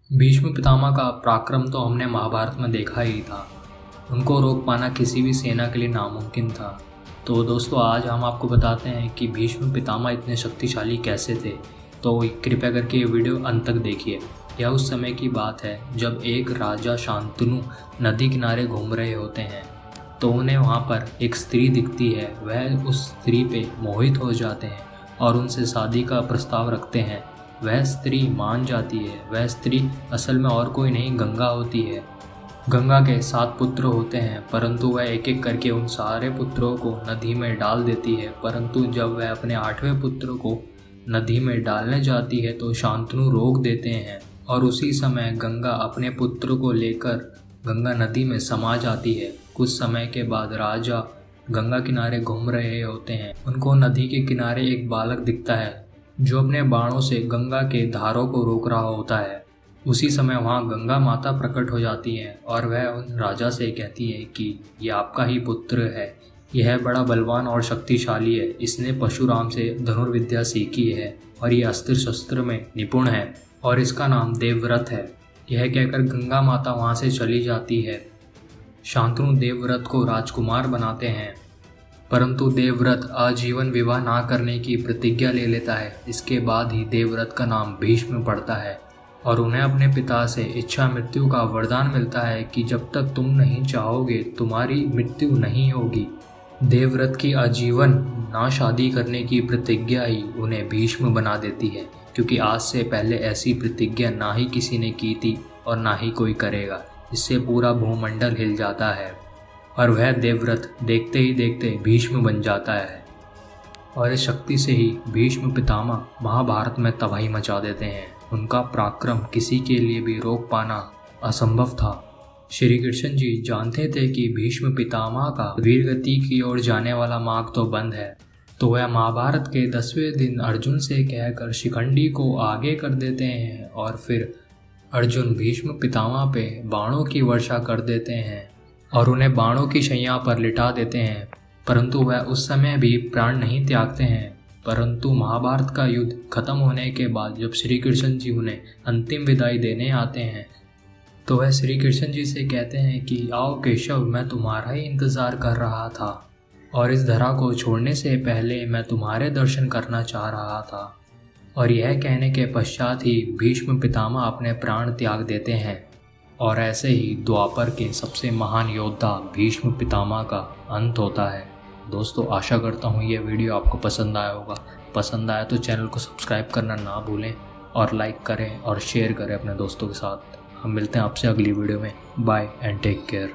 भीष्म पितामह का पराक्रम तो हमने महाभारत में देखा ही था। उनको रोक पाना किसी भी सेना के लिए नामुमकिन था। तो दोस्तों आज हम आपको बताते हैं कि भीष्म पितामह इतने शक्तिशाली कैसे थे। तो कृपया करके ये वीडियो अंत तक देखिए। यह उस समय की बात है जब एक राजा शांतनु नदी किनारे घूम रहे होते हैं तो उन्हें वहाँ पर एक स्त्री दिखती है। वह उस स्त्री पे मोहित हो जाते हैं और उनसे शादी का प्रस्ताव रखते हैं। वह स्त्री मान जाती है। वह स्त्री असल में और कोई नहीं गंगा होती है। गंगा के 7 पुत्र होते हैं परंतु वह एक एक करके उन सारे पुत्रों को नदी में डाल देती है। परंतु जब वह अपने 8वें पुत्र को नदी में डालने जाती है तो शांतनु रोक देते हैं और उसी समय गंगा अपने पुत्र को लेकर गंगा नदी में समा जाती है। कुछ समय के बाद राजा गंगा किनारे घूम रहे होते हैं। उनको नदी के किनारे एक बालक दिखता है जो अपने बाणों से गंगा के धारों को रोक रहा होता है। उसी समय वहाँ गंगा माता प्रकट हो जाती है और वह उन राजा से कहती है कि यह आपका ही पुत्र है। यह बड़ा बलवान और शक्तिशाली है। इसने परशुराम से धनुर्विद्या सीखी है और ये अस्त्र शस्त्र में निपुण है और इसका नाम देवव्रत है। यह कहकर गंगा माता वहाँ से चली जाती है। शांतनु देवव्रत को राजकुमार बनाते हैं परंतु देवव्रत आजीवन विवाह ना करने की प्रतिज्ञा ले लेता है। इसके बाद ही देवव्रत का नाम भीष्म पड़ता है और उन्हें अपने पिता से इच्छा मृत्यु का वरदान मिलता है कि जब तक तुम नहीं चाहोगे तुम्हारी मृत्यु नहीं होगी। देवव्रत की आजीवन ना शादी करने की प्रतिज्ञा ही उन्हें भीष्म बना देती है, क्योंकि आज से पहले ऐसी प्रतिज्ञा ना ही किसी ने की थी और ना ही कोई करेगा। इससे पूरा भूमंडल हिल जाता है और वह देवव्रत देखते ही देखते भीष्म बन जाता है और इस शक्ति से ही भीष्म पितामह महाभारत में तबाही मचा देते हैं। उनका पराक्रम किसी के लिए भी रोक पाना असंभव था। श्री कृष्ण जी जानते थे कि भीष्म पितामह का वीरगति की ओर जाने वाला मार्ग तो बंद है, तो वह महाभारत के 10वें दिन अर्जुन से कहकर शिखंडी को आगे कर देते हैं और फिर अर्जुन भीष्म पितामह पे बाणों की वर्षा कर देते हैं और उन्हें बाणों की शैया पर लिटा देते हैं। परंतु वह उस समय भी प्राण नहीं त्यागते हैं। परंतु महाभारत का युद्ध खत्म होने के बाद जब श्री कृष्ण जी उन्हें अंतिम विदाई देने आते हैं तो वह श्री कृष्ण जी से कहते हैं कि आओ केशव, मैं तुम्हारा ही इंतज़ार कर रहा था और इस धरा को छोड़ने से पहले मैं तुम्हारे दर्शन करना चाह रहा था। और यह कहने के पश्चात ही भीष्म पितामह अपने प्राण त्याग देते हैं और ऐसे ही द्वापर के सबसे महान योद्धा भीष्म पितामह का अंत होता है। दोस्तों आशा करता हूँ ये वीडियो आपको पसंद आया होगा। पसंद आया तो चैनल को सब्सक्राइब करना ना भूलें और लाइक करें और शेयर करें अपने दोस्तों के साथ। हम मिलते हैं आपसे अगली वीडियो में। Bye and take care.